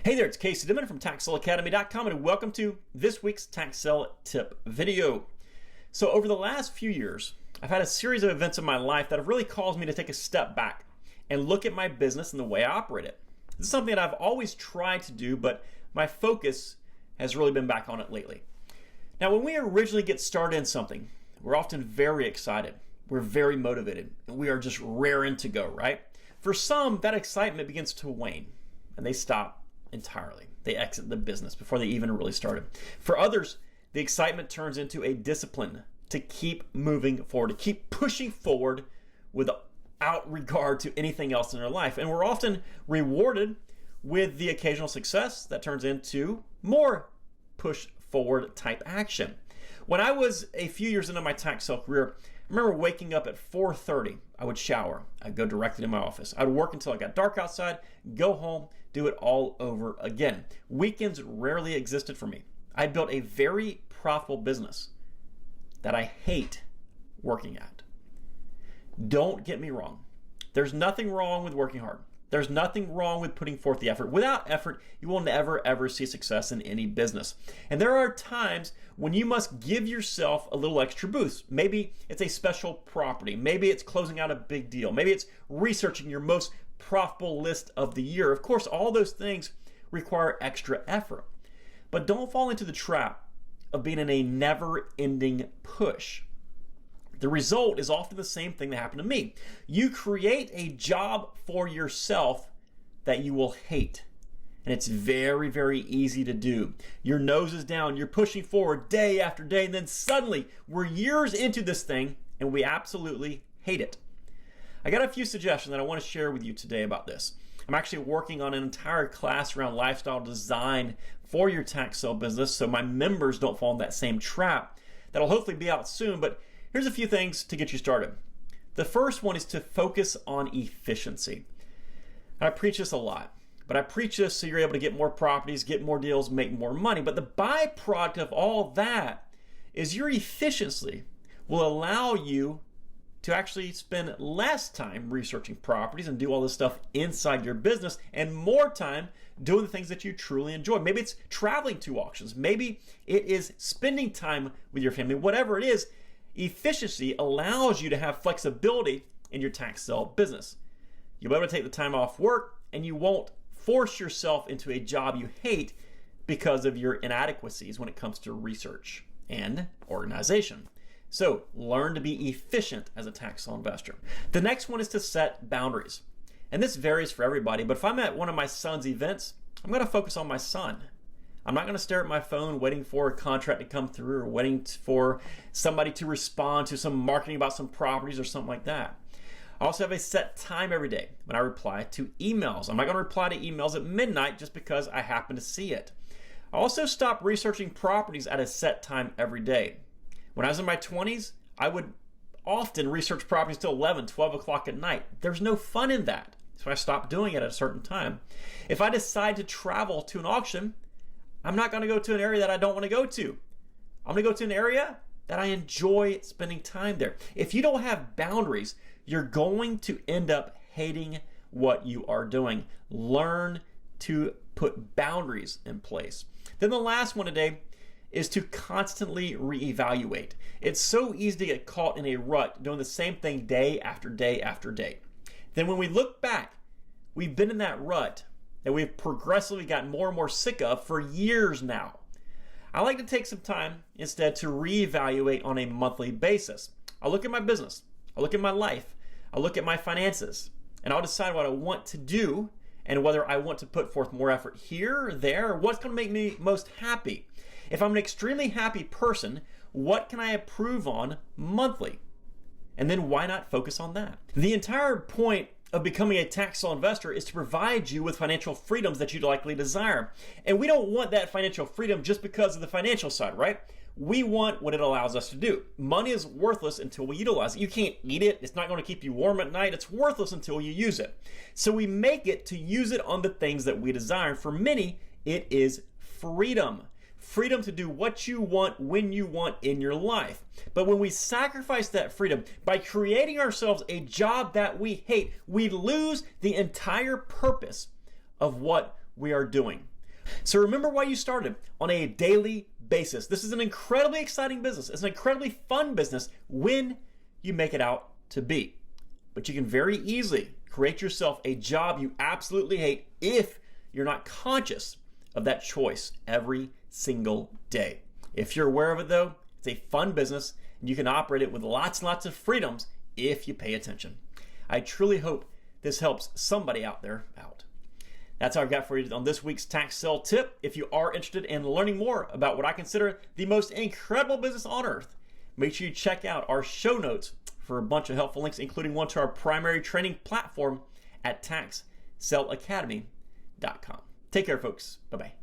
Hey there, it's Casey Dimon from TaxSaleAcademy.com and welcome to this week's Tax Sale Tip video. So over the last few years, I've had a series of events in my life that have really caused me to take a step back and look at my business and the way I operate it. This is something that I've always tried to do, but my focus has really been back on it lately. Now, when we originally get started in something, we're often very excited. We're very motivated, and we are just raring to go, right? For some, that excitement begins to wane, and they stop entirely. They exit the business before they even really started. For others, the excitement turns into a discipline to keep moving forward, to keep pushing forward without regard to anything else in their life. And we're often rewarded with the occasional success that turns into more push forward type action. When I was a few years into my tax sale career, I remember waking up at 4:30. I would shower. I'd go directly to my office. I'd work until it got dark outside, go home, do it all over again. Weekends rarely existed for me. I built a very profitable business that I hate working at. Don't get me wrong. There's nothing wrong with working hard. There's nothing wrong with putting forth the effort. Without effort, you will never, ever see success in any business. And there are times when you must give yourself a little extra boost. Maybe it's a special property. Maybe it's closing out a big deal. Maybe it's researching your most profitable list of the year. Of course, all those things require extra effort. But don't fall into the trap of being in a never-ending push. The result is often the same thing that happened to me. You create a job for yourself that you will hate. And it's very, very easy to do. Your nose is down, you're pushing forward day after day, and then suddenly we're years into this thing and we absolutely hate it. I got a few suggestions that I want to share with you today about this. I'm actually working on an entire class around lifestyle design for your tax sale business so my members don't fall in that same trap. That'll hopefully be out soon, but here's a few things to get you started. The first one is to focus on efficiency. And I preach this a lot, but I preach this so you're able to get more properties, get more deals, make more money. But the byproduct of all that is your efficiency will allow you to actually spend less time researching properties and do all this stuff inside your business and more time doing the things that you truly enjoy. Maybe it's traveling to auctions. Maybe it is spending time with your family. Whatever it is, efficiency allows you to have flexibility in your tax sale business. You'll be able to take the time off work and you won't force yourself into a job you hate because of your inadequacies when it comes to research and organization. So learn to be efficient as a tax sale investor. The next one is to set boundaries. And this varies for everybody, but if I'm at one of my son's events, I'm going to focus on my son. I'm not going to stare at my phone waiting for a contract to come through or waiting for somebody to respond to some marketing about some properties or something like that. I also have a set time every day when I reply to emails. I'm not going to reply to emails at midnight just because I happen to see it. I also stopped researching properties at a set time every day. When I was in my 20s, I would often research properties till 11, 12 o'clock at night. There's no fun in that, so I stopped doing it at a certain time. If I decide to travel to an auction, I'm not going to go to an area that I don't want to go to. I'm going to go to an area that I enjoy spending time there. If you don't have boundaries, you're going to end up hating what you are doing. Learn to put boundaries in place. Then the last one today is to constantly reevaluate. It's so easy to get caught in a rut doing the same thing day after day after day. Then when we look back, we've been in that rut that we've progressively gotten more and more sick of for years now. I like to take some time instead to reevaluate on a monthly basis. I'll look at my business, I'll look at my life, I'll look at my finances, and I'll decide what I want to do and whether I want to put forth more effort here, there, or what's going to make me most happy. If I'm an extremely happy person, what can I improve on monthly? And then why not focus on that? The entire point of becoming a tax sale investor is to provide you with financial freedoms that you'd likely desire. And we don't want that financial freedom just because of the financial side, right? We want what it allows us to do. Money is worthless until we utilize it. You can't eat it. It's not going to keep you warm at night. It's worthless until you use it. So we make it to use it on the things that we desire. And for many, it is freedom. Freedom to do what you want when you want in your life. But when we sacrifice that freedom by creating ourselves a job that we hate, we lose the entire purpose of what we are doing. So remember why you started on a daily basis. This is an incredibly exciting business. It's an incredibly fun business when you make it out to be. But you can very easily create yourself a job you absolutely hate if you're not conscious of that choice every single day. If you're aware of it though, it's a fun business and you can operate it with lots and lots of freedoms if you pay attention. I truly hope this helps somebody out there out. That's all I've got for you on this week's tax sale tip. If you are interested in learning more about what I consider the most incredible business on earth, make sure you check out our show notes for a bunch of helpful links, including one to our primary training platform at taxsaleacademy.com. Take care, folks. Bye-bye.